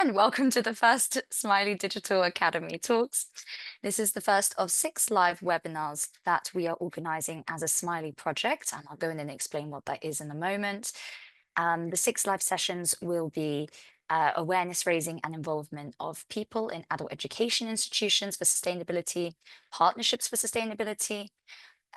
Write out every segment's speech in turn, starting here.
And welcome to the first SMALEI Digital Academy talks. This is the first of 6 live webinars that we are organizing as a SMALEI project, and I'll go in and explain what that is in a moment. The 6 live sessions will be awareness raising and involvement of people in adult education institutions for sustainability, partnerships for sustainability,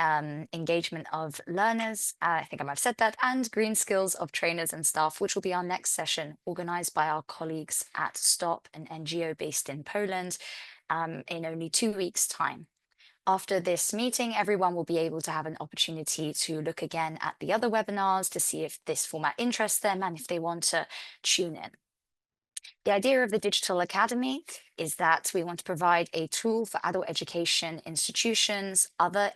engagement of learners, I think I might have said that, and green skills of trainers and staff, which will be our next session, organized by our colleagues at STOP, an NGO based in Poland, in only 2 weeks' time. After this meeting, everyone will be able to have an opportunity to look again at the other webinars to see if this format interests them and if they want to tune in. The idea of the Digital Academy is that we want to provide a tool for adult education institutions, other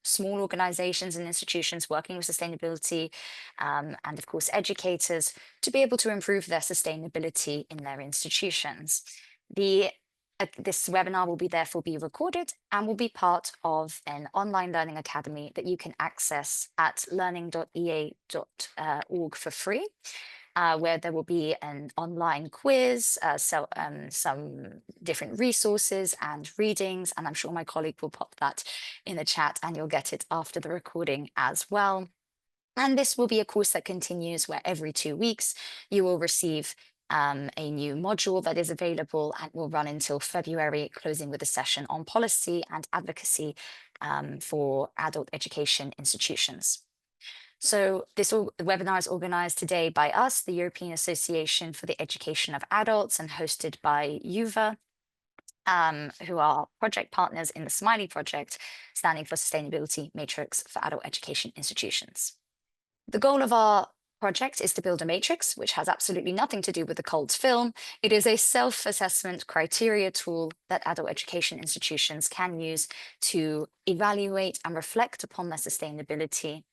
small organizations and institutions working with sustainability, and of course, educators to be able to improve their sustainability in their institutions. This webinar will therefore be recorded and will be part of an online learning academy that you can access at learning.ea.org for free. Where there will be an online quiz, some different resources and readings, and I'm sure my colleague will pop that in the chat and you'll get it after the recording as well. And this will be a course that continues where every 2 weeks you will receive a new module that is available and will run until February, closing with a session on policy and advocacy for adult education institutions. So this webinar is organized today by us, the European Association for the Education of Adults, and hosted by UVA, who are project partners in the SMALEI project, standing for Sustainability Matrix for Adult Education Institutions. The goal of our project is to build a matrix, which has absolutely nothing to do with the cult film. It is a self-assessment criteria tool that adult education institutions can use to evaluate and reflect upon their sustainability.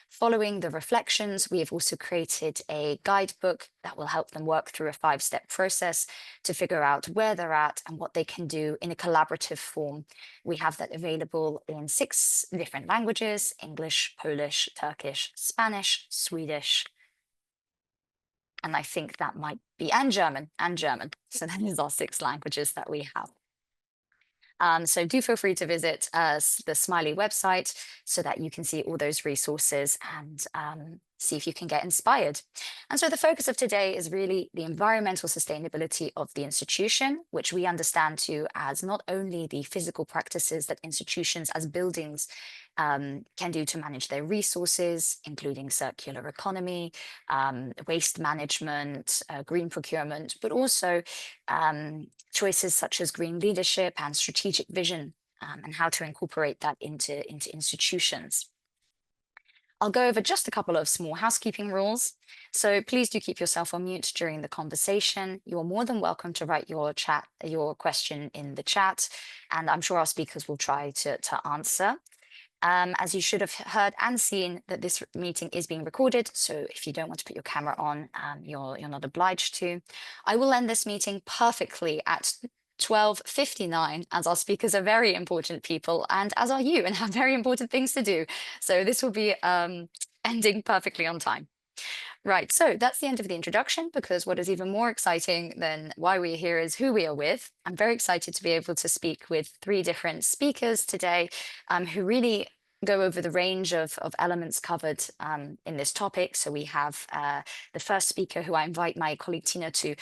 Following the reflections, we have also created a guidebook that will help them work through a 5-step process to figure out where they're at and what they can do in a collaborative form. We have that available in 6 different languages: English, Polish, Turkish, Spanish, Swedish, and I think that might be, and German. So that is our 6 languages that we have. So do feel free to visit the SMALEI website so that you can see all those resources and see if you can get inspired. And so the focus of today is really the environmental sustainability of the institution, which we understand to as not only the physical practices that institutions as buildings can do to manage their resources, including circular economy, waste management, green procurement, but also choices such as green leadership and strategic vision, and how to incorporate that into institutions. I'll go over just a couple of small housekeeping rules. So please do keep yourself on mute during the conversation. You're more than welcome to write your question in the chat, and I'm sure our speakers will try to answer. As you should have heard and seen, that this meeting is being recorded, so if you don't want to put your camera on, you're not obliged to. I will end this meeting perfectly at 12:59, as our speakers are very important people, and as are you, and have very important things to do. So this will be ending perfectly on time. Right, so that's the end of the introduction, because what is even more exciting than why we're here is who we are with. I'm very excited to be able to speak with 3 different speakers today, who really go over the range of elements covered in this topic. So we have the first speaker, who I invite my colleague Tina to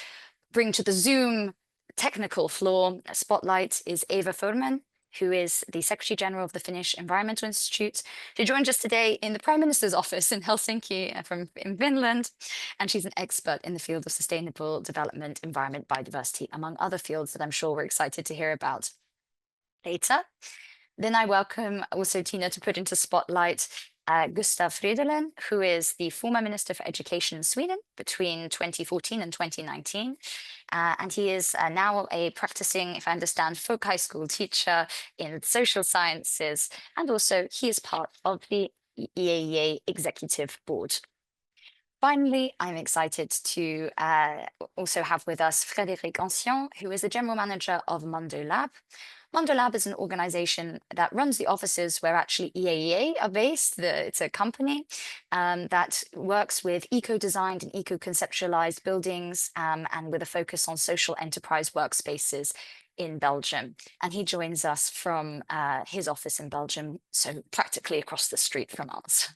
bring to the Zoom technical floor spotlight, is Eva Furman, who is the Secretary General of the Finnish Environmental Institute. She joined us today in the Prime Minister's office in Helsinki in Finland, and she's an expert in the field of sustainable development, environment, biodiversity, among other fields that I'm sure we're excited to hear about later. Then I welcome also Tina to put into spotlight Gustav Fridolin, who is the former Minister for Education in Sweden between 2014 and 2019. And he is now a practicing, if I understand, folk high school teacher in social sciences. And also he is part of the EAEA Executive Board. Finally, I'm excited to also have with us Frédéric Ancien, who is the General Manager of Mondo Lab. Mondo Lab is an organization that runs the offices where actually EAEA are based. It's a company that works with eco-designed and eco-conceptualized buildings and with a focus on social enterprise workspaces in Belgium. And he joins us from his office in Belgium, so practically across the street from us.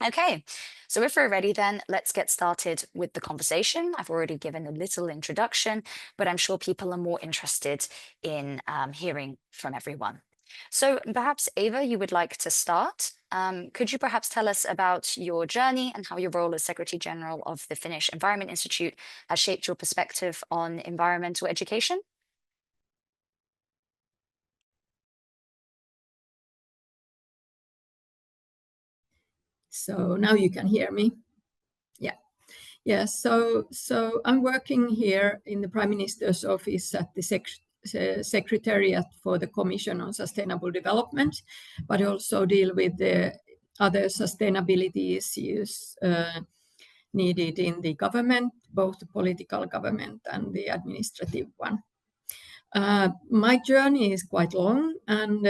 Okay, so if we're ready then, let's get started with the conversation. I've already given a little introduction, but I'm sure people are more interested in hearing from everyone. So perhaps Eva, you would like to start. Could you perhaps tell us about your journey and how your role as Secretary General of the Finnish Environment Institute has shaped your perspective on environmental education? So now you can hear me. Yeah. So I'm working here in the Prime Minister's office at the Secretariat for the Commission on Sustainable Development, but also deal with the other sustainability issues needed in the government, both the political government and the administrative one. My journey is quite long, and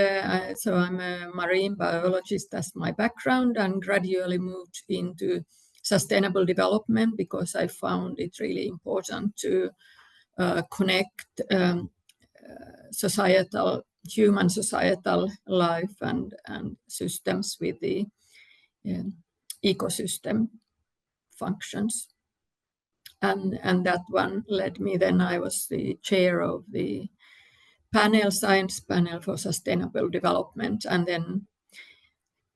so I'm a marine biologist as my background, and gradually moved into sustainable development because I found it really important to connect human societal life and systems with the ecosystem functions. And that one led me, then I was the chair of the science panel for sustainable development, and then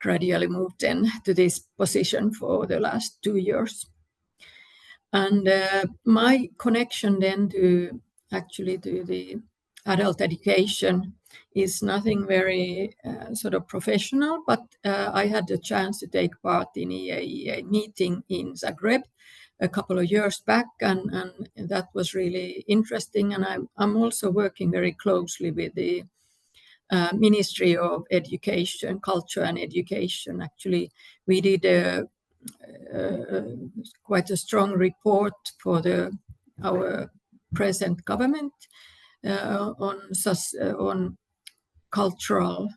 gradually moved in to this position for the last 2 years. And my connection then to the adult education is nothing very sort of professional, but I had the chance to take part in EAEA meeting in Zagreb a couple of years back, and that was really interesting. And I'm also working very closely with the Ministry of Education, Culture and Education. Actually, we did quite a strong report for our present government on cultural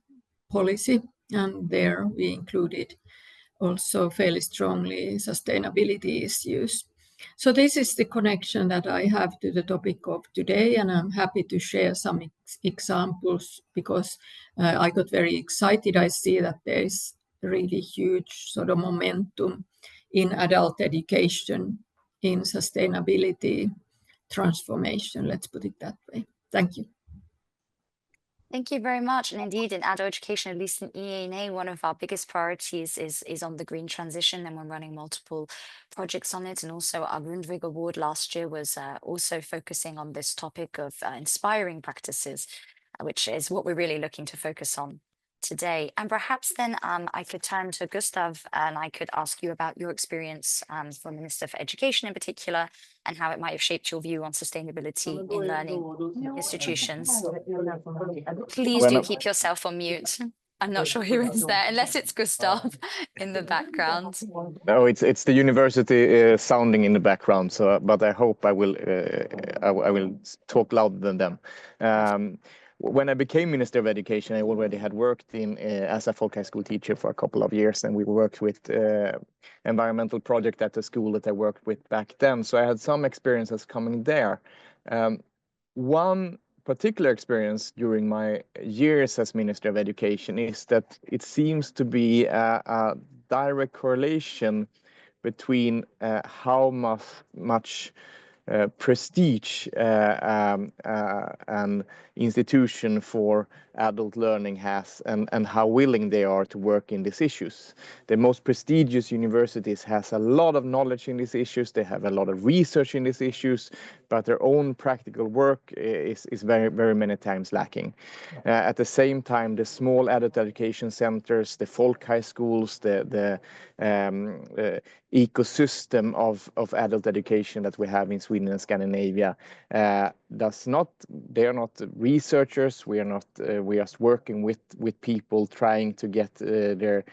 policy, and there we included also fairly strongly sustainability issues. So this is the connection that I have to the topic of today, and I'm happy to share some examples because I got very excited. I see that there is really huge sort of momentum in adult education, in sustainability transformation, let's put it that way. Thank you. Thank you very much. And indeed, in adult education, at least in EAEA, one of our biggest priorities is on the green transition, and we're running multiple projects on it. And also our Grundtvig Award last year was also focusing on this topic of inspiring practices, which is what we're really looking to focus on today. And perhaps then I could turn to Gustav and I could ask you about your experience for Minister for Education in particular, and how it might have shaped your view on sustainability in learning institutions. Please do keep yourself on mute. I'm not sure who is there, unless it's Gustav in the background. No, it's the university sounding in the background. So, but I hope I will talk louder than them. When I became Minister of Education, I already had worked as a folk high school teacher for a couple of years, and we worked with environmental project at the school that I worked with back then. So I had some experiences coming there. One particular experience during my years as Minister of Education is that it seems to be a direct correlation between how much prestige an institution for adult learning has, and how willing they are to work in these issues. The most prestigious universities has a lot of knowledge in these issues. They have a lot of research in these issues, but their own practical work is very, very many times lacking. At the same time, the small adult education centers, the folk high schools, the ecosystem of adult education that we have in Sweden Sweden and Scandinavia, they are not researchers. We are just working with people trying to get their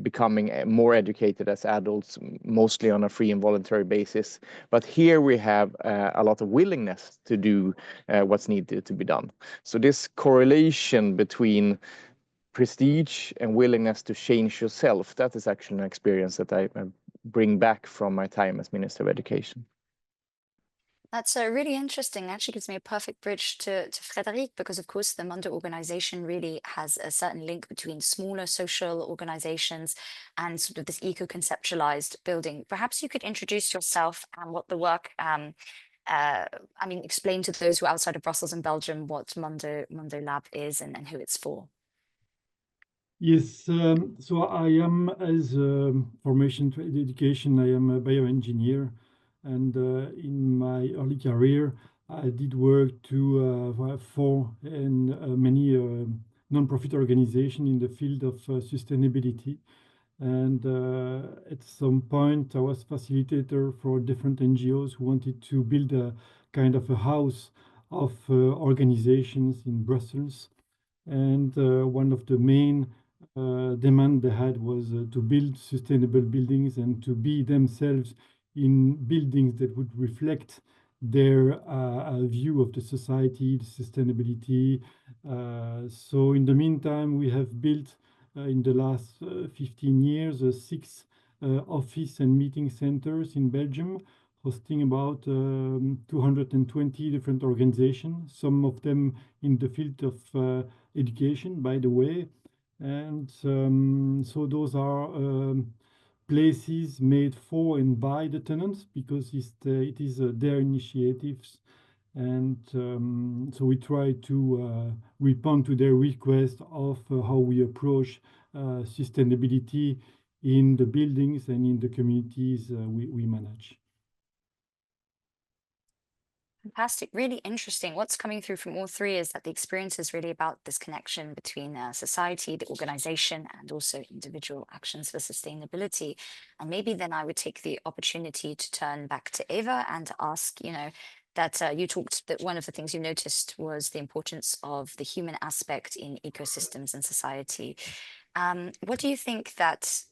becoming more educated as adults, mostly on a free and voluntary basis. But here we have a lot of willingness to do what's needed to be done. So this correlation between prestige and willingness to change yourself, that is actually an experience that I bring back from my time as Minister of Education. That's really interesting. Actually gives me a perfect bridge to Frederic, because of course the Mondo organization really has a certain link between smaller social organizations and sort of this eco-conceptualized building. Perhaps you could introduce yourself and what the work, explain to those who are outside of Brussels and Belgium what Mondo Lab is and who it's for. Yes, so I am, as formation to education, I am a bioengineer, and in my early career, I did work for many non-profit organizations in the field of sustainability. And at some point, I was facilitator for different NGOs who wanted to build a kind of a house of organizations in Brussels. And one of the main demand they had was to build sustainable buildings and to be themselves in buildings that would reflect their view of the society, the sustainability. So in the meantime, we have built in the last 15 years 6 office and meeting centers in Belgium, hosting about 220 different organizations, some of them in the field of education, by the way. And so those are places made for and by the tenants, because it is their initiatives. And so we try to respond to their request of how we approach sustainability in the buildings and in the communities we manage. Fantastic, really interesting. What's coming through from all three is that the experience is really about this connection between society, the organization, and also individual actions for sustainability. And maybe then I would take the opportunity to turn back to Eva and ask, that you talked that one of the things you noticed was the importance of the human aspect in ecosystems and society. What do you think that,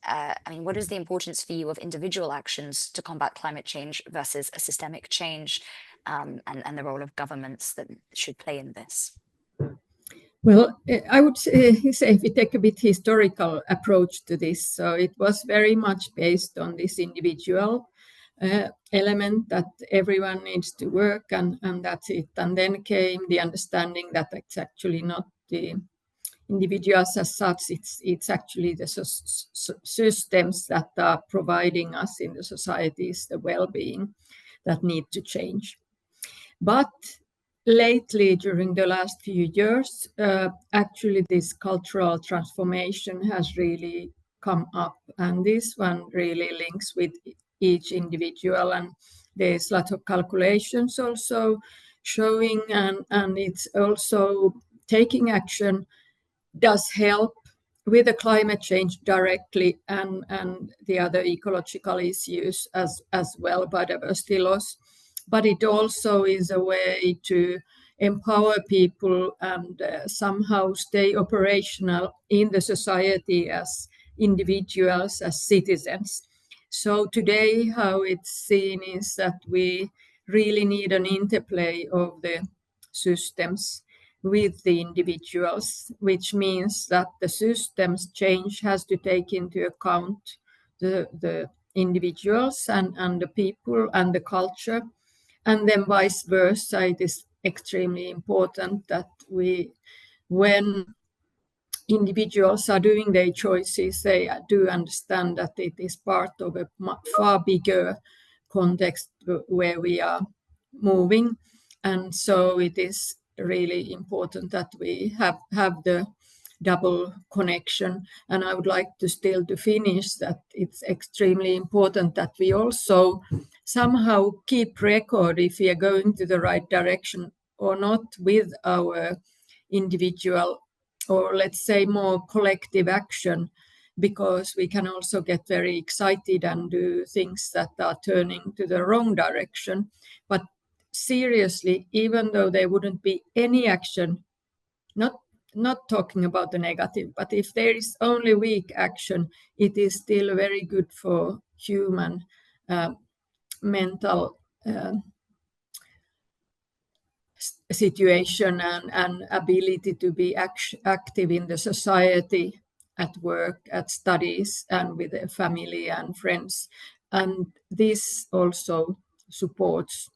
what is the importance for you of individual actions to combat climate change versus a systemic change, and the role of governments that should play in this? Well, I would say if we take a bit historical approach to this, so it was very much based on this individual element that everyone needs to work and that's it. And then came the understanding that it's actually not the individuals as such, it's actually the systems that are providing us in the societies the well-being that need to change. But lately, during the last few years, actually this cultural transformation has really come up, and this one really links with each individual, and there's a lot of calculations also showing, and it's also taking action does help with the climate change directly and the other ecological issues as well, biodiversity loss. But it also is a way to empower people and somehow stay operational in the society as individuals, as citizens. So today, how it's seen is that we really need an interplay of the systems with the individuals, which means that the systems change has to take into account the individuals and the people and the culture. And then vice versa, it is extremely important that when individuals are doing their choices, they do understand that it is part of a far bigger context where we are moving. And so it is really important that we have the double connection. And I would like to still to finish that it's extremely important that we also somehow keep record if we are going to the right direction or not with our individual, or let's say more collective action, because we can also get very excited and do things that are turning to the wrong direction. But seriously, even though there wouldn't be any action, not talking about the negative, but if there is only weak action, it is still very good for human mental situation and ability to be active in the society, at work, at studies, and with their family and friends. And this also supports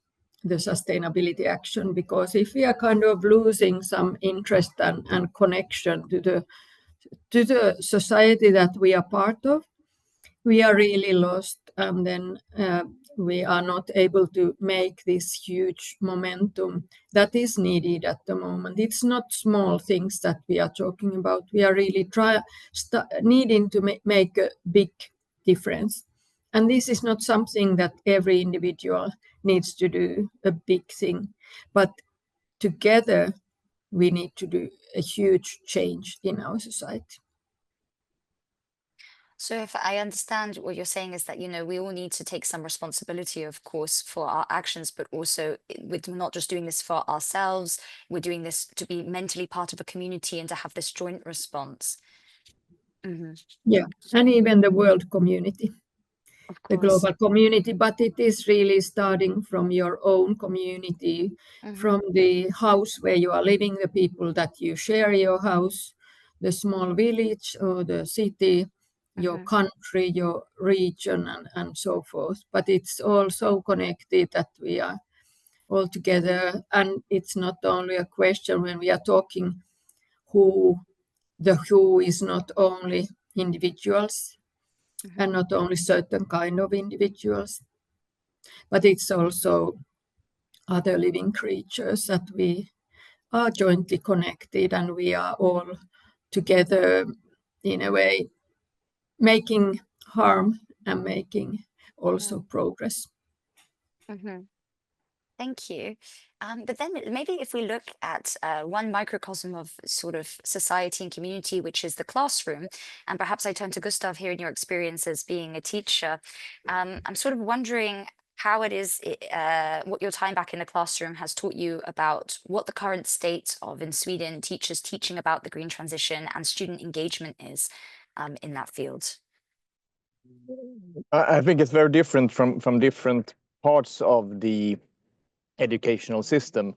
the sustainability action, because if we are kind of losing some interest and connection to the society that we are part of, we are really lost, and then we are not able to make this huge momentum that is needed at the moment. It's not small things that we are talking about. We are really needing to make a big difference. And this is not something that every individual needs to do, a big thing. But together, we need to do a huge change in our society. So if I understand what you're saying is that, we all need to take some responsibility, of course, for our actions, but also we're not just doing this for ourselves, we're doing this to be mentally part of a community and to have this joint response. Yeah, and even the world community. Of The course. global community, but it is really starting from your own community, from the house where you are living, the people that you share your house, the small village or the city, your country, your region, and so forth. But it's also connected that we are all together, and it's not only a question when we are talking who is not only individuals, and not only certain kind of individuals, but it's also other living creatures that we are jointly connected, and we are all together in a way making harm and making also progress. Thank you. But then maybe if we look at one microcosm of sort of society and community, which is the classroom, and perhaps I turn to Gustav here in your experience as being a teacher, I'm sort of wondering how it is, what your time back in the classroom has taught you about what the current state of, in Sweden, teachers teaching about the green transition and student engagement is in that field. I think it's very different from different parts of the educational system.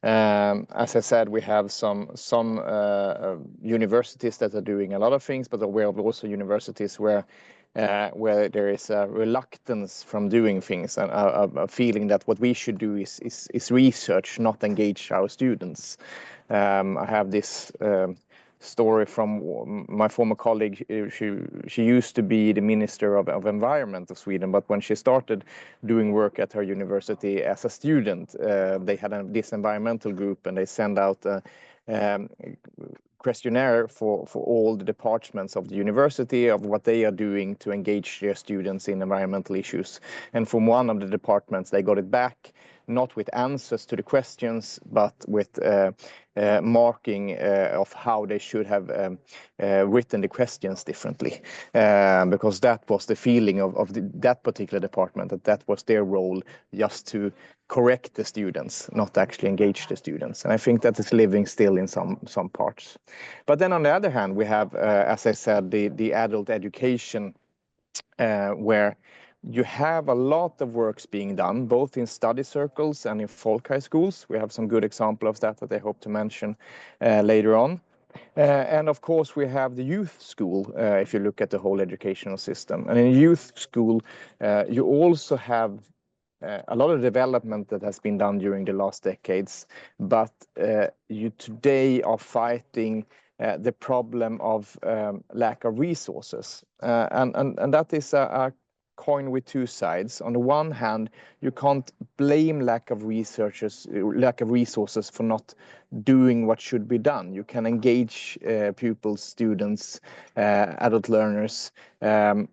As I said, we have some universities that are doing a lot of things, but we have also universities where there is a reluctance from doing things, and a feeling that what we should do is research, not engage our students. I have this story from my former colleague. She used to be the Minister of Environment of Sweden, but when she started doing work at her university as a student, they had this environmental group, and they send out a questionnaire for all the departments of the university of what they are doing to engage their students in environmental issues. And from one of the departments, they got it back, not with answers to the questions, but with marking of how they should have written the questions differently, because that was the feeling of that particular department, that was their role, just to correct the students, not actually engage the students. And I think that is living still in some parts. But then on the other hand, we have, as I said, the adult education, where you have a lot of works being done, both in study circles and in folk high schools. We have some good example of that I hope to mention later on. And of course, we have the youth school, if you look at the whole educational system. And in youth school, you also have a lot of development that has been done during the last decades, but you today are fighting the problem of lack of resources. And that is a coin with two sides. On the one hand, you can't blame lack of resources for not doing what should be done. You can engage pupils, students, adult learners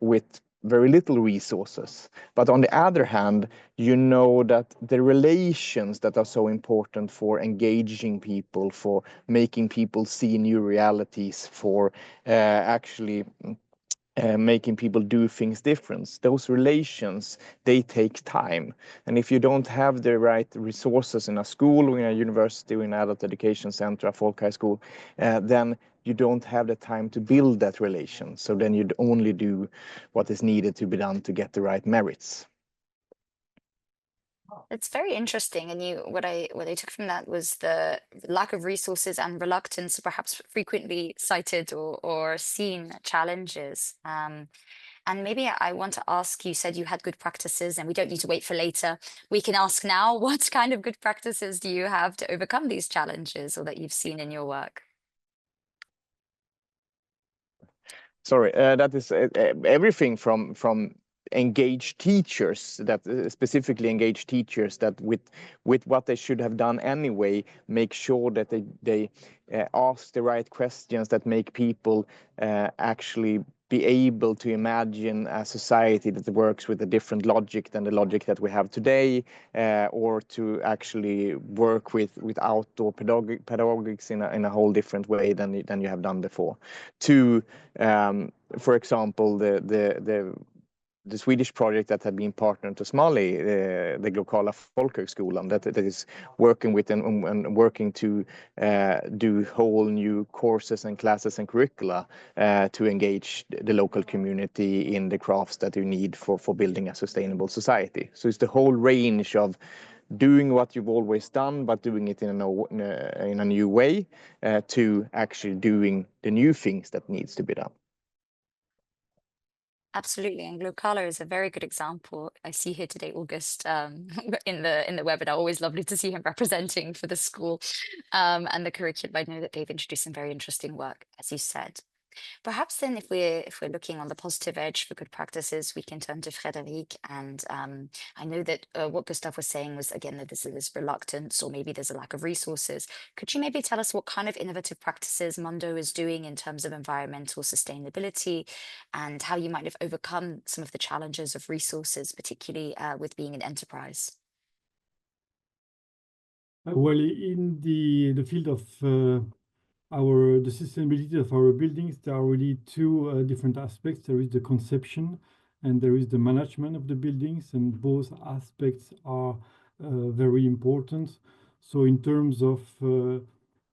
with very little resources. But on the other hand, you know that the relations that are so important for engaging people, for making people see new realities, for actually making people do things different. Those relations, they take time. And if you don't have the right resources in a school or in a university or in an adult education center, a folk high school, then you don't have the time to build that relation. So then you'd only do what is needed to be done to get the right merits. It's very interesting, and what I took from that was the lack of resources and reluctance, perhaps frequently cited or seen challenges. And maybe I want to ask, you said you had good practices, and we don't need to wait for later. We can ask now, what kind of good practices do you have to overcome these challenges, or that you've seen in your work? Sorry, that is everything from engaged teachers, that specifically engaged teachers that with what they should have done anyway, make sure that they ask the right questions that make people actually be able to imagine a society that works with a different logic than the logic that we have today, or to actually work with outdoor pedagogics in a whole different way than you have done before. To for example, the Swedish project that had been partnered to SMALEI, the Lokala Folkhögskolan, that is working with and working to do whole new courses and classes and curricula to engage the local community in the crafts that you need for building a sustainable society. So it's the whole range of doing what you've always done, but doing it in a new way, to actually doing the new things that needs to be done. Absolutely, and Glocala is a very good example. I see here today August in the webinar. Always lovely to see him representing for the school and the curriculum. I know that they've introduced some very interesting work, as you said. Perhaps then, if we're looking on the positive edge for good practices, we can turn to Frederic. And I know that what Gustav was saying was, again, that there's this reluctance, or maybe there's a lack of resources. Could you maybe tell us what kind of innovative practices Mondo is doing in terms of environmental sustainability, and how you might have overcome some of the challenges of resources, particularly with being an enterprise? Well, in the field of the sustainability of our buildings, there are really two different aspects. There is the conception and there is the management of the buildings, and both aspects are very important. So in terms of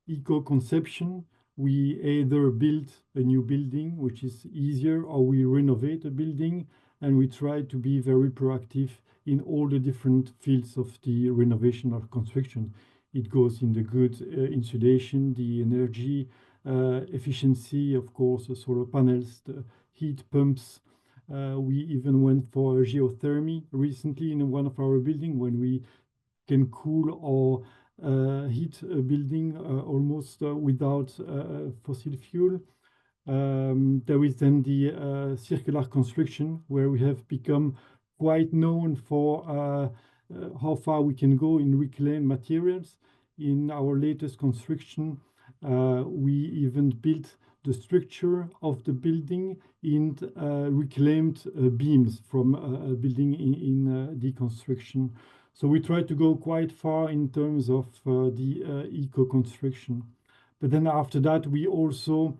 eco-conception, we either build a new building, which is easier, or we renovate a building, and we try to be very proactive in all the different fields of the renovation or construction. It goes in the good insulation, the energy efficiency, of course, the solar panels, the heat pumps. We even went for geothermy recently in one of our buildings, when we can cool or heat a building almost without fossil fuel. There is then the circular construction, where we have become quite known for how far we can go in reclaimed materials. In our latest construction, we even built the structure of the building in reclaimed beams from a building in deconstruction. So we try to go quite far in terms of the eco-construction. But then after that, we also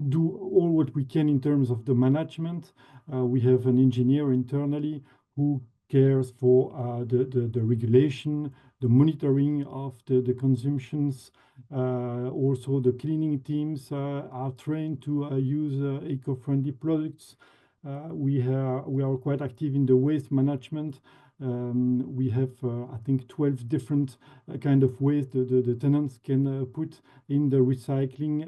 do all what we can in terms of the management. We have an engineer internally who cares for the regulation, the monitoring of the consumptions. Also, the cleaning teams are trained to use eco-friendly products. We are quite active in the waste management. We have, I think, 12 different kind of waste the tenants can put in the recycling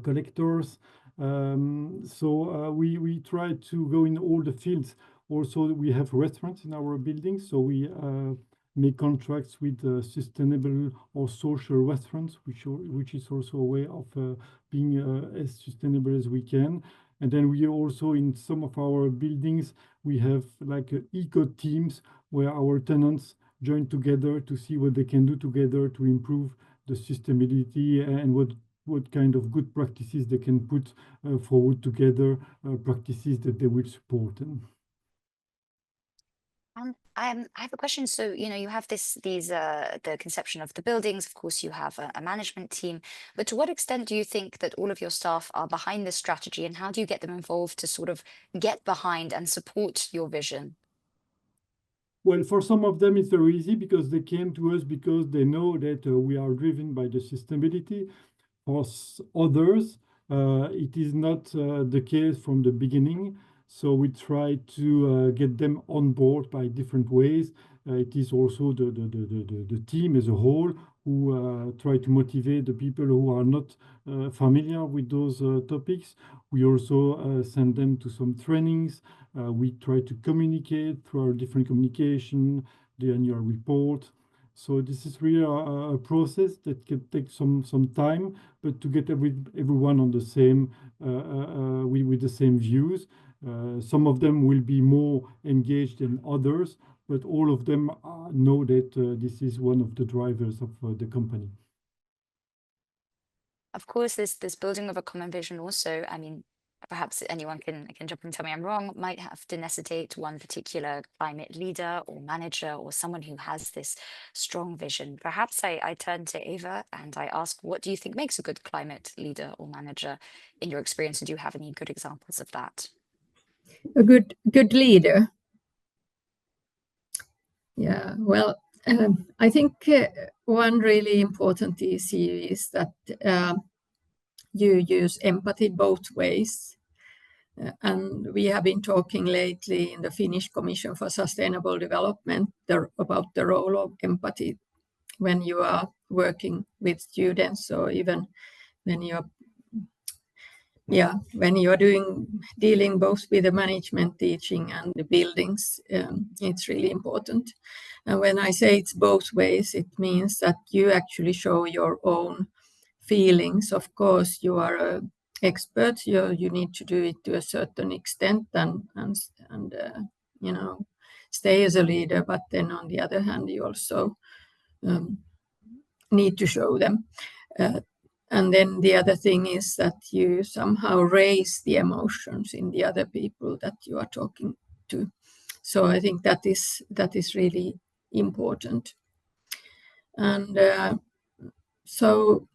collectors. So we try to go in all the fields. Also, we have restaurants in our buildings, so we make contracts with sustainable or social restaurants, which is also a way of being as sustainable as we can. And then we also, in some of our buildings, we have like eco teams where our tenants join together to see what they can do together to improve the sustainability, and what kind of good practices they can put forward together, practices that they will support. I have a question. So, you have the conception of the buildings. Of course, you have a management team. But to what extent do you think that all of your staff are behind this strategy, and how do you get them involved to sort of get behind and support your vision? Well, for some of them, it's very easy because they came to us because they know that we are driven by the sustainability. For others, it is not the case from the beginning. So we try to get them on board by different ways. It is also the team as a whole who try to motivate the people who are not familiar with those topics. We also send them to some trainings. We try to communicate through our different communication, the annual report. So this is really a process that can take some time, but to get everyone on the same with the same views. Some of them will be more engaged than others, but all of them know that this is one of the drivers of the company. Of course, this building of a common vision also, I mean, perhaps anyone can jump in and tell me I'm wrong, might have to necessitate one particular climate leader or manager or someone who has this strong vision. Perhaps I turn to Eva and I ask, what do you think makes a good climate leader or manager in your experience? And do you have any good examples of that? A good leader. Yeah, well, I think one really important issue is that you use empathy both ways. And we have been talking lately in the Finnish Commission for Sustainable Development about the role of empathy when you are working with students, or even when you're dealing both with the management teaching and the buildings. It's really important. And when I say it's both ways, it means that you actually show your own feelings. Of course, you are an expert. You need to do it to a certain extent and stay as a leader. But then on the other hand, you also need to show them. And then the other thing is that you somehow raise the emotions in the other people that you are talking to. So I think that is really important. And so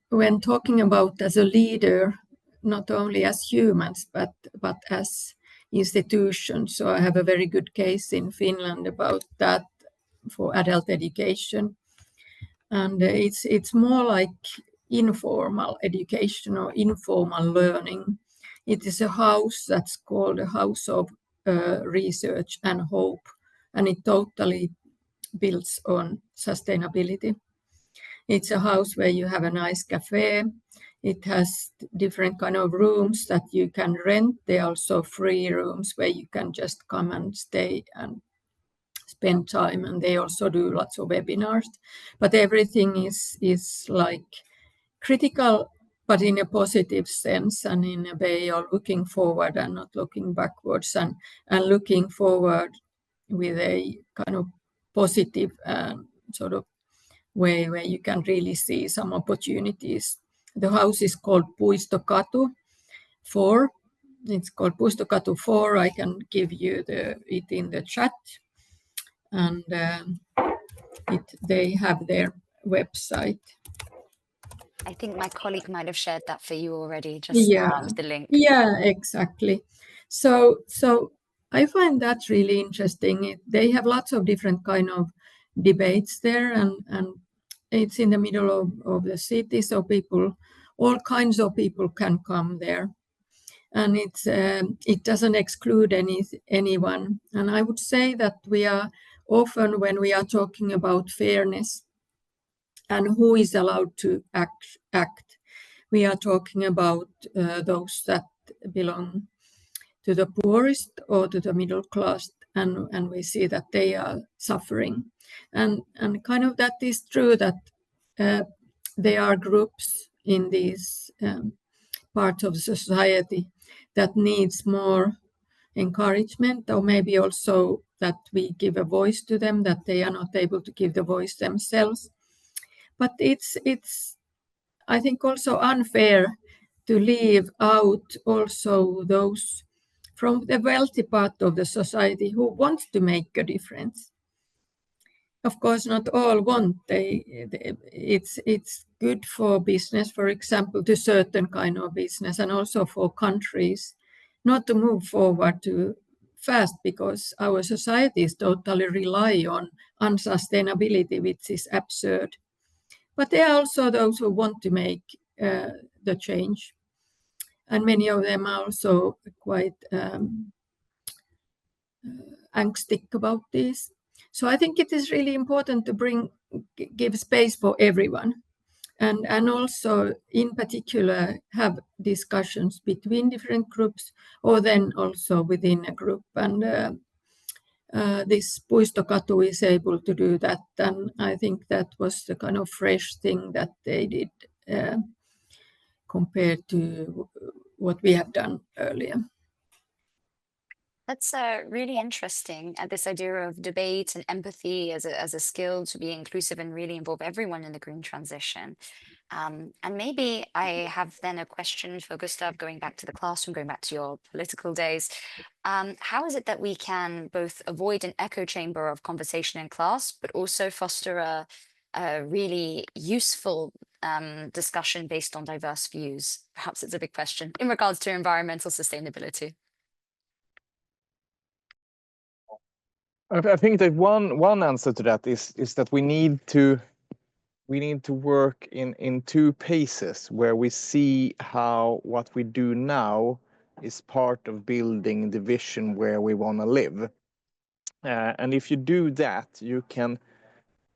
when talking about as a leader, not only as humans, but as institutions. So I have a very good case in Finland about that for adult education. And it's more like informal education or informal learning. It is a house that's called a House of Research and Hope, and it totally builds on sustainability. It's a house where you have a nice cafe. It has different kind of rooms that you can rent. There are also free rooms where you can just come and stay and spend time, and they also do lots of webinars. But everything is like critical, but in a positive sense, and in a way of looking forward and not looking backwards, and looking forward with a kind of positive sort of way where you can really see some opportunities. The house is called Puistokatu 4. It's called Puistokatu 4. I can give you it in the chat. And they have their website. I think my colleague might have shared that for you already just now, the link. Yeah, exactly. So I find that really interesting. They have lots of different kind of debates there, and it's in the middle of the city, so all kinds of people can come there. And it doesn't exclude anyone. And I would say that we are often, when we are talking about fairness and who is allowed to act, we are talking about those that belong to the poorest or to the middle class, and we see that they are suffering. And kind of that is true, that there are groups in these parts of society that needs more encouragement, or maybe also that we give a voice to them, that they are not able to give the voice themselves. But it's I think also unfair to leave out also those from the wealthy part of the society who wants to make a difference. Of course, not all want. It's good for business, for example, to certain kind of business, and also for countries not to move forward too fast, because our societies totally rely on unsustainability, which is absurd. But there are also those who want to make the change, and many of them are also quite angstic about this. So I think it is really important to give space for everyone, and also in particular have discussions between different groups, or then also within a group. And this Puistokatu is able to do that, and I think that was the kind of fresh thing that they did compared to what we have done earlier. That's really interesting. This idea of debate and empathy as a skill to be inclusive and really involve everyone in the green transition. And maybe I have then a question for Gustav, going back to the classroom, going back to your political days. How is it that we can both avoid an echo chamber of conversation in class, but also foster a really useful discussion based on diverse views? Perhaps it's a big question in regards to environmental sustainability. I think that one answer to that is that we need to work in two paces, where we see how what we do now is part of building the vision where we want to live. And if you do that, you can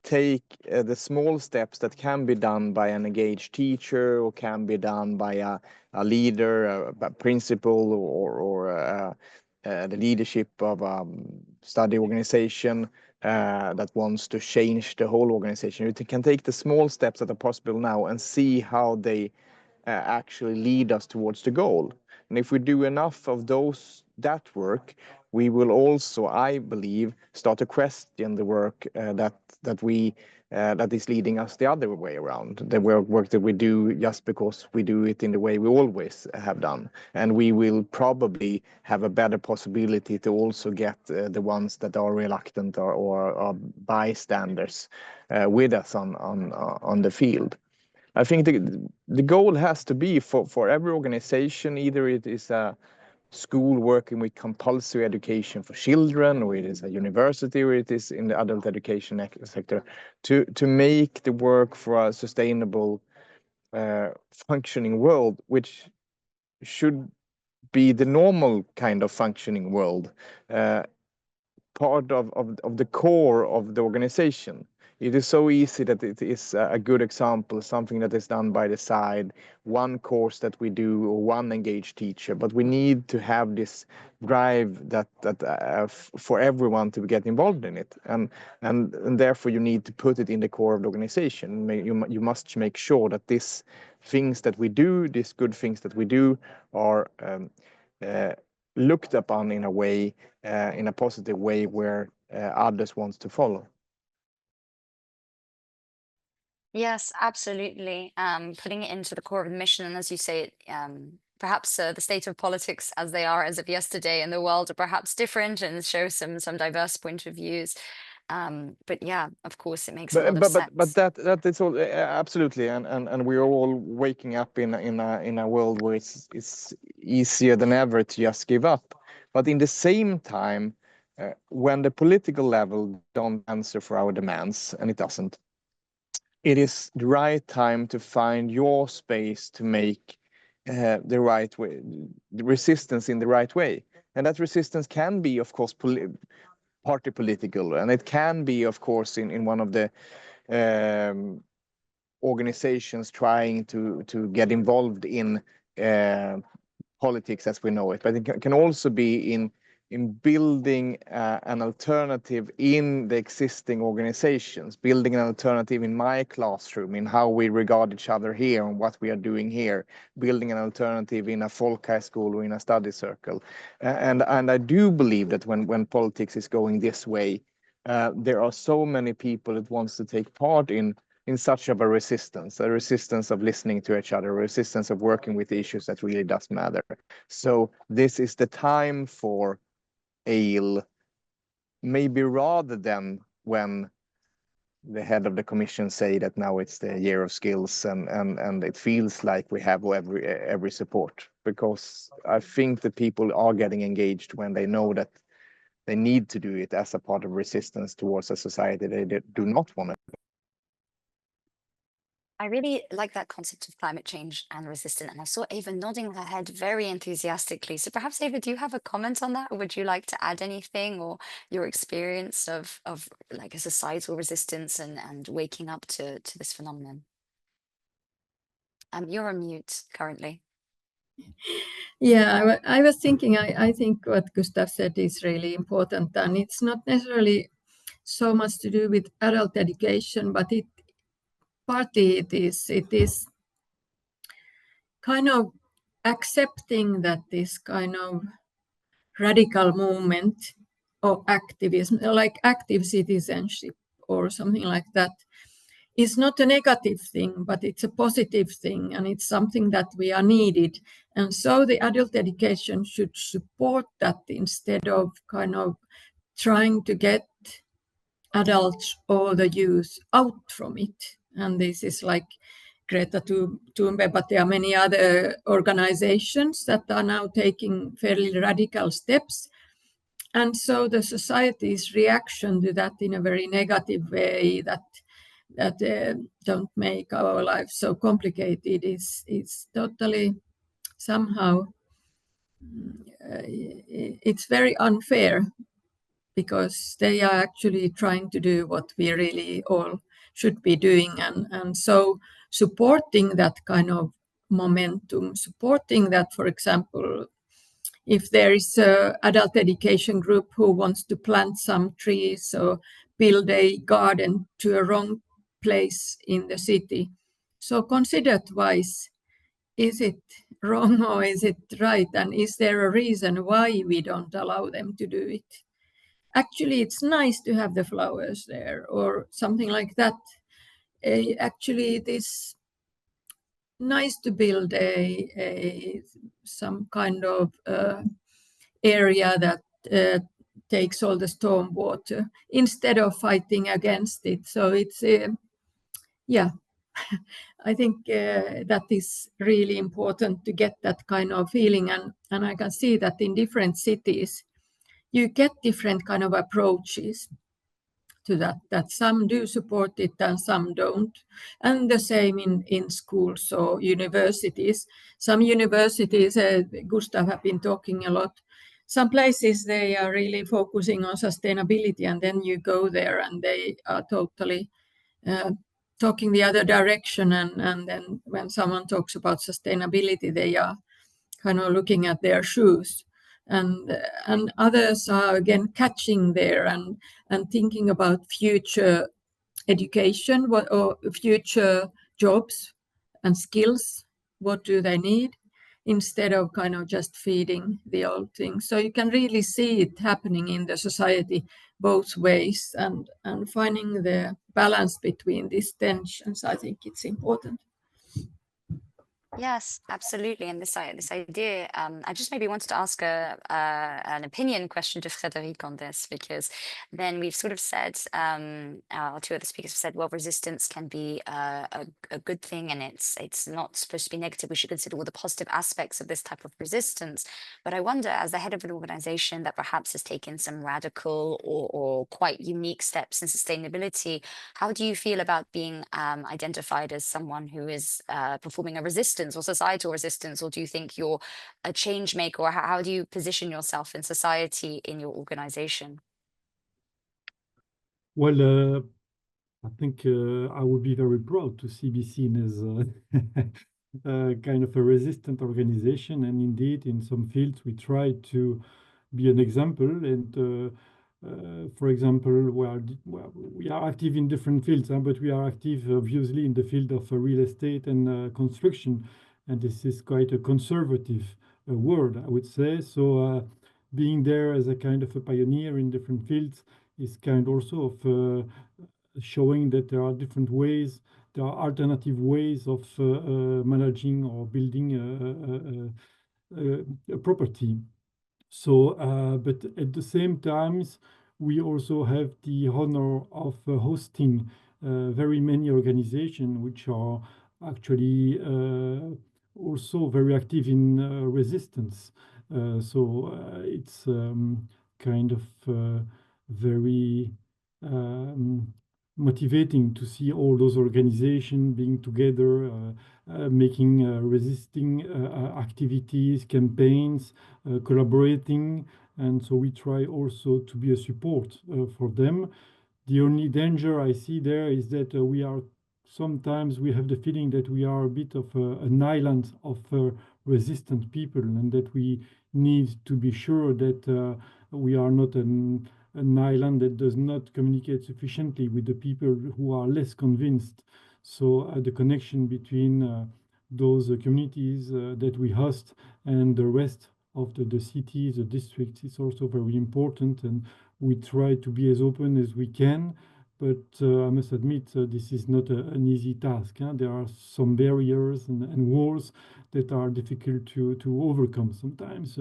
take the small steps that can be done by an engaged teacher, or can be done by a leader, a principal, or the leadership of a study organization that wants to change the whole organization. You can take the small steps that are possible now and see how they actually lead us towards the goal. And if we do enough of that work, we will also, I believe, start to question the work that is leading us the other way around. The work that we do just because we do it in the way we always have done. And we will probably have a better possibility to also get the ones that are reluctant or bystanders with us on the field. I think the goal has to be for every organization, either it is a school working with compulsory education for children, or it is a university, or it is in the adult education sector, to make the work for a sustainable functioning world, which should be the normal kind of functioning world, part of the core of the organization. It is so easy that it is a good example, something that is done by the side, one course that we do, or one engaged teacher. But we need to have this drive that for everyone to get involved in it, and therefore you need to put it in the core of the organization. You must make sure that these things that we do, these good things that we do, are looked upon in a way, in a positive way, where others want to follow. Yes, absolutely. Putting it into the core of the mission, and as you say, perhaps the state of politics as they are as of yesterday in the world are perhaps different, and show some diverse point of views. But yeah, of course, it makes a lot of sense. But that is all absolutely, and we're all waking up in a world where it's easier than ever to just give up. But in the same time, when the political level don't answer for our demands, and it doesn't, it is the right time to find your space to make the right way, the resistance in the right way. And that resistance can be, of course, party political, and it can be, of course, in one of the organizations trying to get involved in politics as we know it. But it can also be in building an alternative in the existing organizations, building an alternative in my classroom, in how we regard each other here and what we are doing here, building an alternative in a folk high school or in a study circle. And I do believe that when politics is going this way, there are so many people that wants to take part in in such of a resistance of listening to each other, a resistance of working with the issues that really does matter. So this is the time for ale, maybe rather than when the head of the commission say that now it's the year of skills and it feels like we have every support, because I think that people are getting engaged when they know that they need to do it as a part of resistance towards a society they do not want to. I really like that concept of climate change and resistance, and I saw Ava nodding her head very enthusiastically. So perhaps, Ava, do you have a comment on that, or would you like to add anything, or your experience of like a societal resistance and waking up to this phenomenon? You're on mute currently. Yeah, I was thinking, I think what Gustav said is really important, and it's not necessarily so much to do with adult education, but partly it is kind of accepting that this kind of radical movement or activism, like active citizenship or something like that, is not a negative thing, but it's a positive thing, and it's something that we are needed. And so the adult education should support that instead of kind of trying to get adults or the youth out from it. And this is like Greta Thunberg, but there are many other organizations that are now taking fairly radical steps. And so the society's reaction to that in a very negative way that don't make our lives so complicated is totally somehow it's very unfair, because they are actually trying to do what we really all should be doing, and so supporting that kind of momentum, supporting that, for example, if there is an adult education group who wants to plant some trees or build a garden to a wrong place in the city. So consider twice, is it wrong or is it right? And is there a reason why we don't allow them to do it? Actually, it's nice to have the flowers there or something like that. Actually, it is nice to build some kind of area that takes all the storm water instead of fighting against it. So it's, yeah, I think that is really important to get that kind of feeling. And I can see that in different cities, you get different kind of approaches to that some do support it and some don't. And the same in schools or universities. Some universities, Gustav have been talking a lot, some places they are really focusing on sustainability, and then you go there and they are totally talking the other direction. And then when someone talks about sustainability, they are kind of looking at their shoes. And others are again catching there and thinking about future education, or future jobs and skills. What do they need, instead of kind of just feeding the old things. So you can really see it happening in the society both ways, and finding the balance between these tensions, I think it's important. Yes, absolutely. And this idea, I just maybe wanted to ask an opinion question to Frédéric on this, because then we've sort of said, our two other speakers have said, well, resistance can be a good thing, and it's not supposed to be negative. We should consider all the positive aspects of this type of resistance. But I wonder, as the head of an organization that perhaps has taken some radical or quite unique steps in sustainability, how do you feel about being identified as someone who is performing a resistance or societal resistance, or do you think you're a change maker, or how do you position yourself in society in your organization? Well, I think I would be very proud to be seen as kind of a resistant organization, and indeed in some fields we try to be an example. And for example, we are active in different fields, but we are active obviously in the field of real estate and construction, and this is quite a conservative world, I would say. So being there as a kind of a pioneer in different fields is kind also of showing that there are different ways, there are alternative ways of managing or building a property. So, but at the same time, we also have the honor of hosting very many organizations which are actually also very active in resistance. It's kind of very motivating to see all those organizations being together, making resisting activities, campaigns, collaborating. And so we try also to be a support for them. The only danger I see there is that sometimes we have the feeling that we are a bit of an island of resistant people, and that we need to be sure that we are not an island that does not communicate sufficiently with the people who are less convinced. So the connection between those communities that we host and the rest of the cities, the districts, is also very important, and we try to be as open as we can. But I must admit, this is not an easy task. There are some barriers and walls that are difficult to overcome sometimes.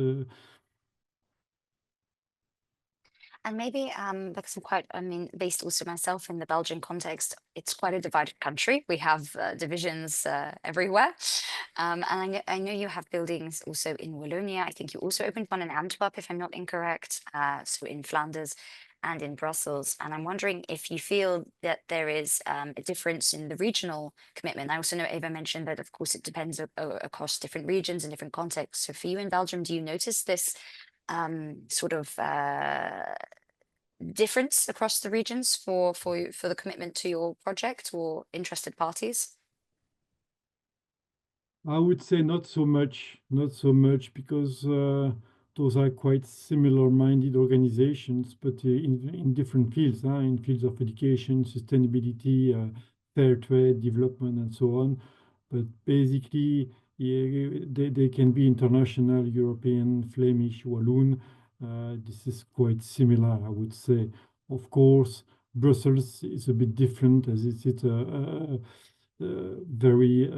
And maybe because I'm quite, based also myself in the Belgian context, it's quite a divided country. We have divisions everywhere. And I know you have buildings also in Wallonia. I think you also opened one in Antwerp, if I'm not incorrect, so in Flanders and in Brussels. And I'm wondering if you feel that there is a difference in the regional commitment. I also know Eva mentioned that, of course, it depends across different regions and different contexts. So for you in Belgium, do you notice this sort of difference across the regions for the commitment to your project or interested parties? I would say not so much, because those are quite similar-minded organizations, but in different fields, in fields of education, sustainability, fair trade, development, and so on. But basically, yeah, they can be international, European, Flemish, Walloon. This is quite similar, I would say. Of course, Brussels is a bit different, as it's very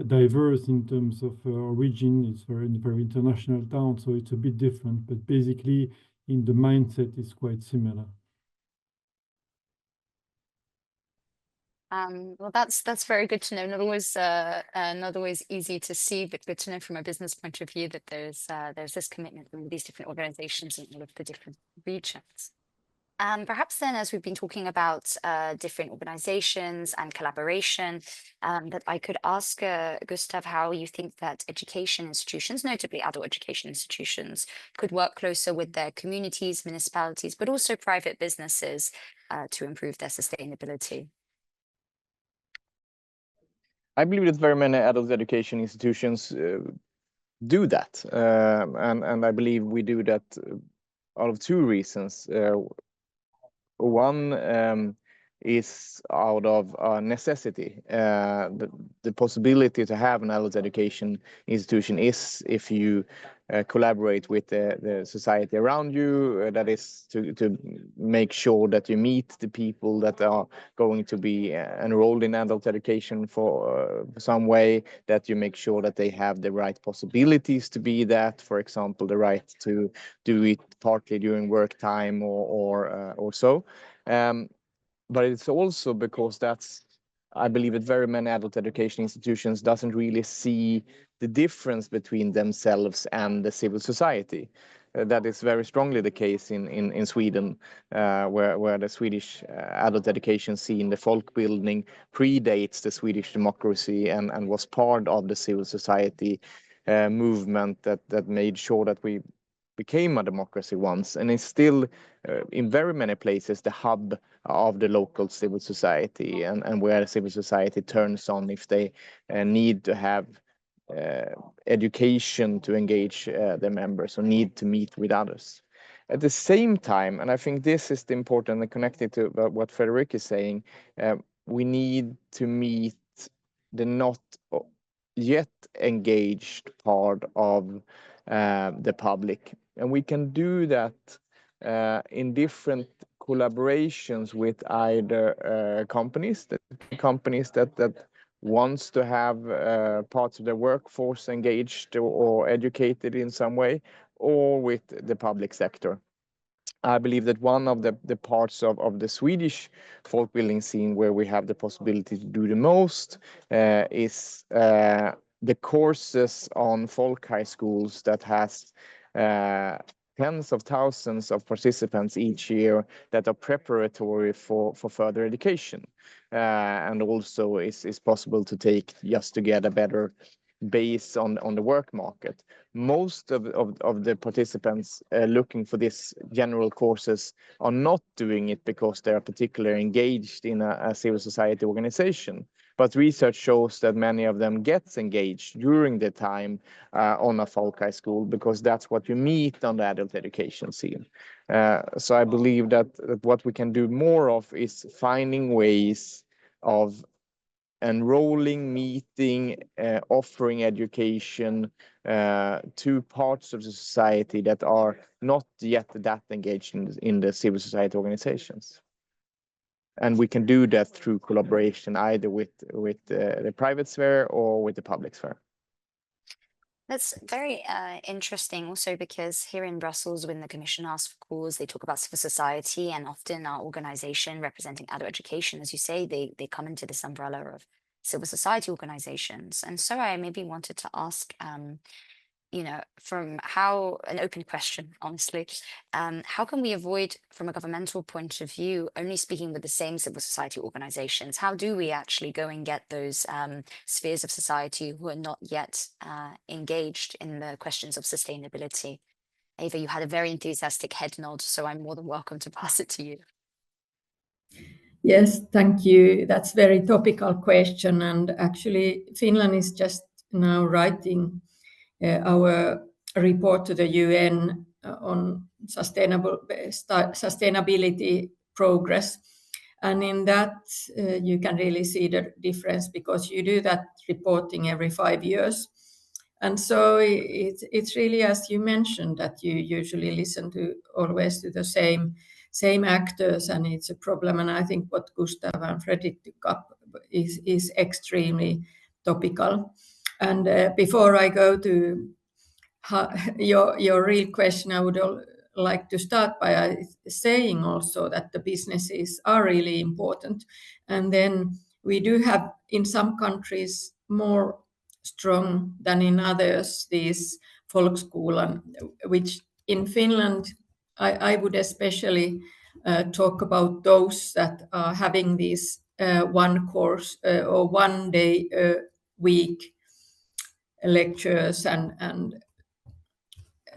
diverse in terms of origin. It's very international town, so it's a bit different. But basically, in the mindset, is quite similar. Well, that's very good to know. Not always easy to see, but good to know from a business point of view that there's this commitment from these different organizations in all of the different regions. Perhaps then, as we've been talking about different organizations and collaboration, that I could ask Gustav how you think that education institutions, notably adult education institutions, could work closer with their communities, municipalities, but also private businesses to improve their sustainability. I believe that very many adult education institutions do that, and I believe we do that out of two reasons. One is out of necessity. The possibility to have an adult education institution is if you collaborate with the society around you, that is to make sure that you meet the people that are going to be enrolled in adult education for some way, that you make sure that they have the right possibilities to be that, for example, the right to do it partly during work time or so. But it's also because I believe that very many adult education institutions doesn't really see the difference between themselves and the civil society. That is very strongly the case in Sweden, where the Swedish adult education scene, the folkbildning, predates the Swedish democracy and was part of the civil society movement that made sure that we became a democracy once, and it's still in very many places the hub of the local civil society, and where civil society turns on if they need to have education to engage their members or need to meet with others. At the same time, and I think this is the important and connected to what Frederick is saying, we need to meet the not yet engaged part of the public. And we can do that in different collaborations with either companies that wants to have parts of their workforce engaged or educated in some way, or with the public sector. I believe that one of the parts of the Swedish folk building scene where we have the possibility to do the most is the courses on folk high schools that has tens of thousands of participants each year that are preparatory for further education, and also is possible to take just to get a better base on the work market. Most of the participants looking for this general courses are not doing it because they are particularly engaged in a civil society organization. But research shows that many of them gets engaged during the time on a folk high school, because that's what you meet on the adult education scene. So I believe that what we can do more of is finding ways of enrolling, meeting, offering education to parts of the society that are not yet that engaged in the civil society organizations. And we can do that through collaboration, either with the private sphere or with the public sphere. That's very interesting also, because here in Brussels, when the Commission asks for calls, they talk about civil society, and often our organization representing adult education, as you say, they come into this umbrella of civil society organizations. And so I maybe wanted to ask, from an open question, honestly, how can we avoid, from a governmental point of view, only speaking with the same civil society organizations? How do we actually go and get those spheres of society who are not yet engaged in the questions of sustainability? Eva, you had a very enthusiastic head nod, so I'm more than welcome to pass it to you. Yes, thank you. That's a very topical question. And actually, Finland is just now writing our report to the UN on sustainability progress. And in that, you can really see the difference, because you do that reporting every 5 years. And so it's really, as you mentioned, that you usually listen to always to the same actors, and it's a problem. And I think what Gustav and Fredrik took up is extremely topical. And before I go to your real question, I would like to start by saying also that the businesses are really important. And then we do have in some countries more strong than in others these folkskolan, which in Finland I would especially talk about those that are having these one course or 1 day a week lectures and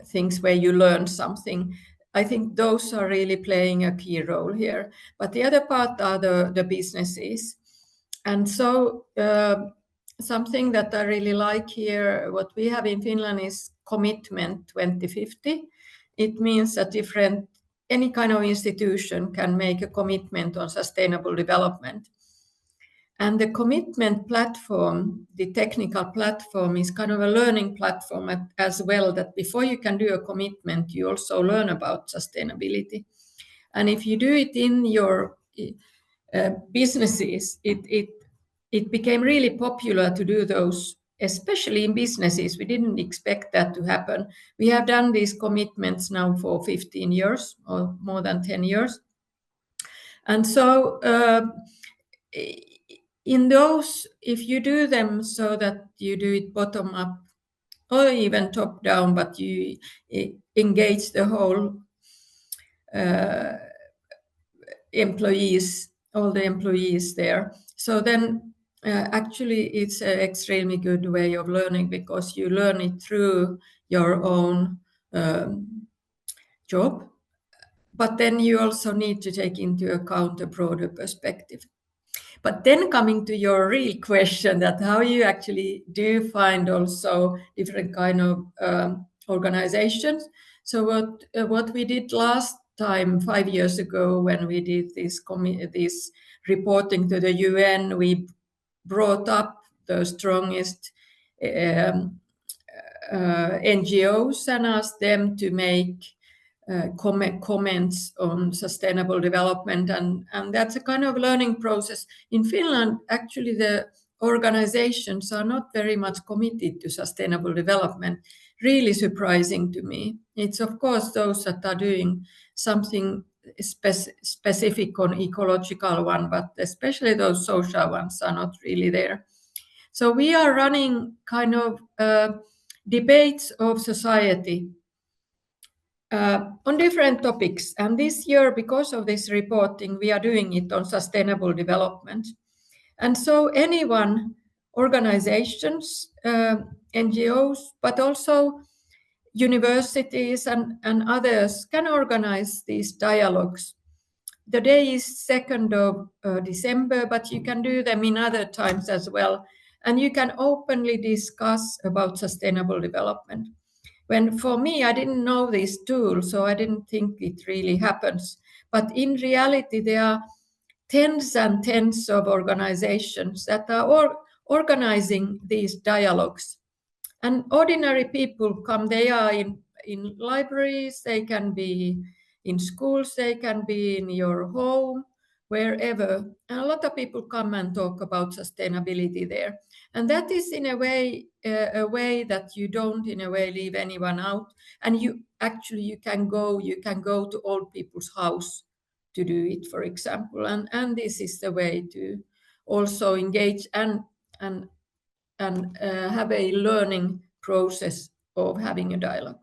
things where you learn something. I think those are really playing a key role here. But the other part are the businesses. And so something that I really like here, what we have in Finland is Commitment 2050. It means that any kind of institution can make a commitment on sustainable development. And the commitment platform, the technical platform, is kind of a learning platform as well, that before you can do a commitment, you also learn about sustainability. And if you do it in your businesses, it became really popular to do those, especially in businesses. We didn't expect that to happen. We have done these commitments now for 15 years or more than 10 years. And so in those, if you do them so that you do it bottom up or even top down, but you engage the whole employees, all the employees there, so then actually it's an extremely good way of learning, because you learn it through your own job, but then you also need to take into account a broader perspective. But then coming to your real question, that how you actually do find also different kind of organizations. So what we did last time, 5 years ago, when we did this reporting to the UN, we brought up the strongest NGOs and asked them to make comments on sustainable development, and that's a kind of learning process. In Finland, actually, the organizations are not very much committed to sustainable development, really surprising to me. It's of course those that are doing something specific on ecological one, but especially those social ones are not really there. So we are running kind of debates of society on different topics. And this year, because of this reporting, we are doing it on sustainable development. And so anyone, organizations, NGOs, but also universities and others can organize these dialogues. The day is 2nd of December, but you can do them in other times as well. And you can openly discuss about sustainable development. When for me, I didn't know this tool, so I didn't think it really happens. But in reality, there are tens and tens of organizations that are organizing these dialogues. And ordinary people come, they are in libraries, they can be in schools, they can be in your home, wherever. And a lot of people come and talk about sustainability there. And that is in a way that you don't in a way leave anyone out. And you can go to old people's house to do it, for example. And this is the way to also engage and have a learning process of having a dialogue.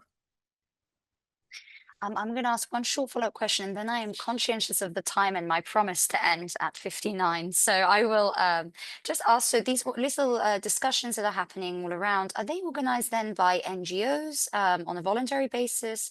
I'm going to ask one short follow-up question, and then I am conscientious of the time and my promise to end at 59. So I will just ask, so these little discussions that are happening all around, are they organized then by NGOs on a voluntary basis?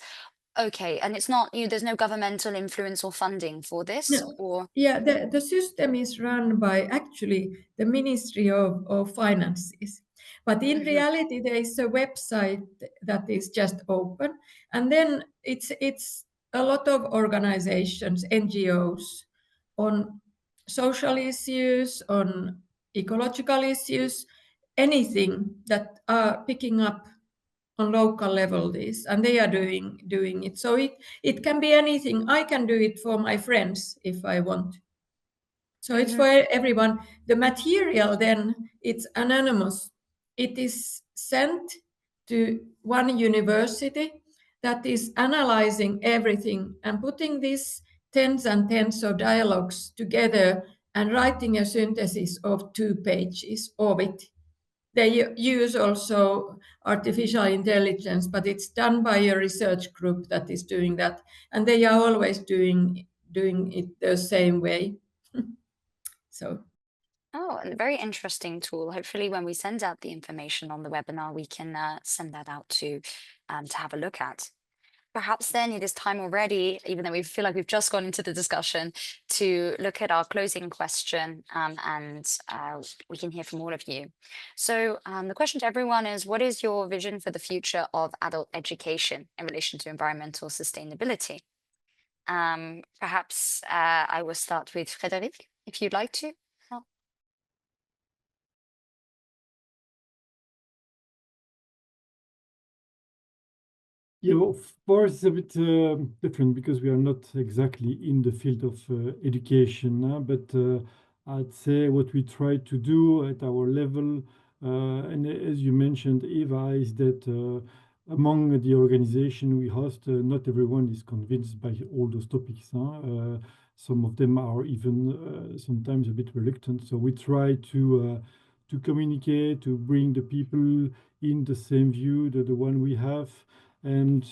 Okay, and it's not, there's no governmental influence or funding for this? No. Or Yeah, the system is run by actually the Ministry of Finances. But in reality, there is a website that is just open. And then it's a lot of organizations, NGOs, on social issues, on ecological issues, anything that are picking up on local level this, and they are doing it. So it can be anything. I can do it for my friends if I want. So it's for everyone. The material then, it's anonymous. It is sent to one university that is analyzing everything and putting these tens and tens of dialogues together and writing a synthesis of 2 pages of it. They use also artificial intelligence, but it's done by a research group that is doing that. And they are always doing it the same way. So. Oh, a very interesting tool. Hopefully when we send out the information on the webinar, we can send that out to have a look at. Perhaps then it is time already, even though we feel like we've just gone into the discussion, to look at our closing question, and we can hear from all of you. So the question to everyone is, what is your vision for the future of adult education in relation to environmental sustainability? Perhaps I will start with Frédéric, if you'd like to. Yeah, well, for us, it's a bit different because we are not exactly in the field of education, but I'd say what we try to do at our level, and as you mentioned, Eva, is that among the organization we host, not everyone is convinced by all those topics. Some of them are even sometimes a bit reluctant. So we try to communicate, to bring the people in the same view, the one we have. And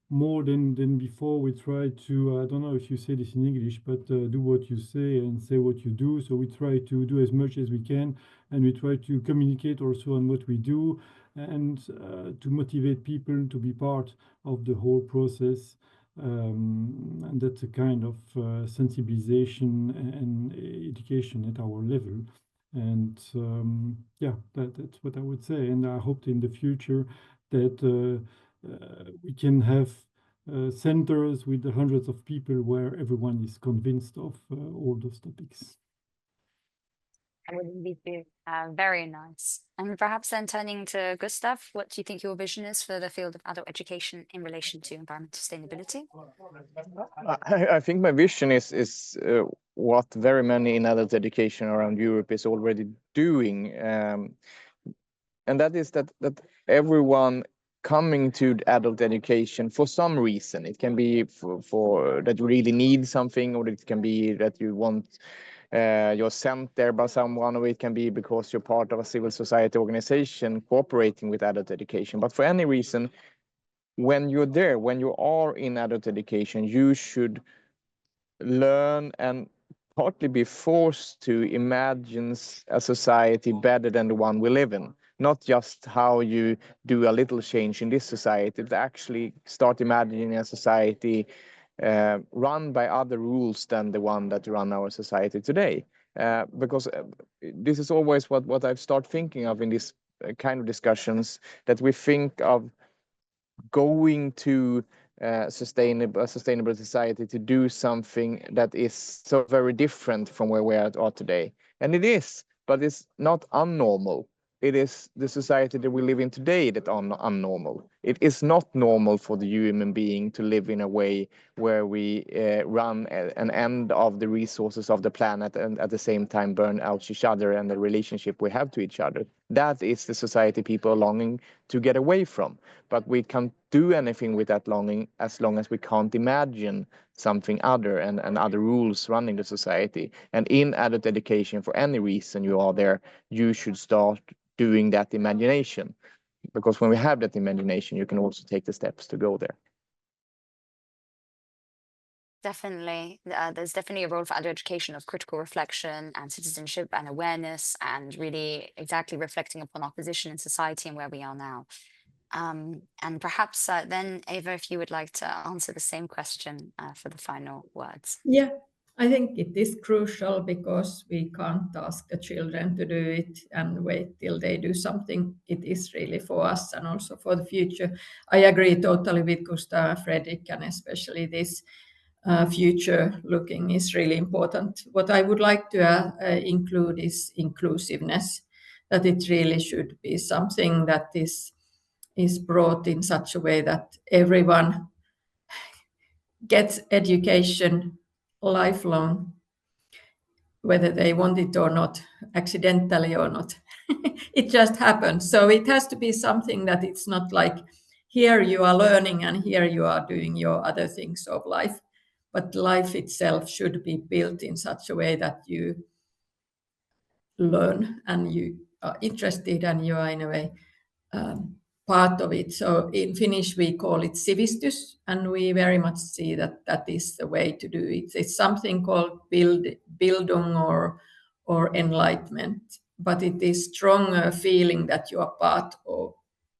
more than before, we try to, I don't know if you say this in English, but do what you say and say what you do. So we try to do as much as we can, and we try to communicate also on what we do, and to motivate people to be part of the whole process. And that's a kind of sensibilization and education at our level. And yeah, that's what I would say. And I hope in the future that we can have centers with hundreds of people where everyone is convinced of all those topics. That would indeed be very nice. And perhaps then turning to Gustav, what do you think your vision is for the field of adult education in relation to environmental sustainability? I think my vision is what very many in adult education around Europe is already doing, and that is that everyone coming to adult education for some reason. It can be for that you really need something, or it can be that you want you're sent there by someone, or it can be because you're part of a civil society organization cooperating with adult education. But for any reason, when you're there, when you are in adult education, you should learn and partly be forced to imagine a society better than the one we live in. Not just how you do a little change in this society, but actually start imagining a society run by other rules than the one that run our society today. Because this is always what I've started thinking of in this kind of discussions, that we think of going to a sustainable society to do something that is so very different from where we are today. And it is, but it's not unnormal. It is the society that we live in today that are unnormal. It is not normal for the human being to live in a way where we run an end of the resources of the planet and at the same time burn out each other and the relationship we have to each other. That is the society people are longing to get away from. But we can't do anything with that longing as long as we can't imagine something other and other rules running the society. And in adult education, for any reason you are there, you should start doing that imagination. Because when we have that imagination, you can also take the steps to go there. Definitely. There's definitely a role for adult education of critical reflection and citizenship and awareness, and really exactly reflecting upon our position in society and where we are now. And perhaps then, Eva, if you would like to answer the same question for the final words. Yeah, I think it is crucial, because we can't ask the children to do it and wait till they do something. It is really for us and also for the future. I agree totally with Gustav, Fredrik, and especially this future looking is really important. What I would like to include is inclusiveness, that it really should be something that is brought in such a way that everyone gets education lifelong, whether they want it or not, accidentally or not. It just happens. So it has to be something that it's not like here you are learning and here you are doing your other things of life. But life itself should be built in such a way that you learn and you are interested and you are in a way part of it. So in Finnish we call it sivistys, and we very much see that that is the way to do it. It's something called bildung or enlightenment, but it is strong feeling that you are part of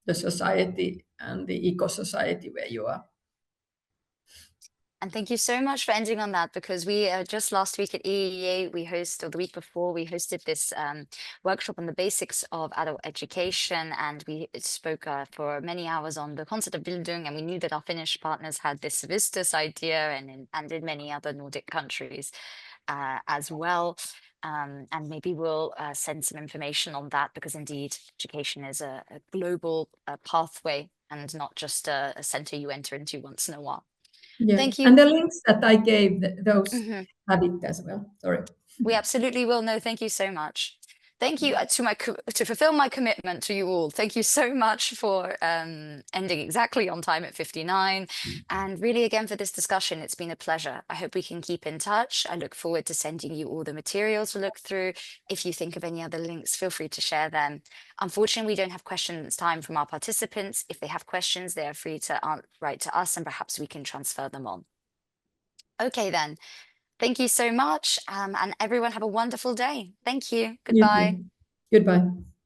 the society and the eco-society where you are. And thank you so much for ending on that, because we just last week at EAEA, or the week before, we hosted this workshop on the basics of adult education, and we spoke for many hours on the concept of Bildung, and we knew that our Finnish partners had this Vistus idea, and in many other Nordic countries as well. And maybe we'll send some information on that, because indeed education is a global pathway and not just a center you enter into once in a while. Yeah. Thank you. And the links that I gave, those have it as well. Sorry. We absolutely will. No, thank you so much. Thank you to fulfill my commitment to you all. Thank you so much for ending exactly on time at 59. And really, again, for this discussion, it's been a pleasure. I hope we can keep in touch. I look forward to sending you all the materials to look through. If you think of any other links, feel free to share them. Unfortunately, we don't have questions time from our participants. If they have questions, they are free to write to us, and perhaps we can transfer them on. Okay, then. Thank you so much, and everyone have a wonderful day. Thank you. Goodbye. Goodbye.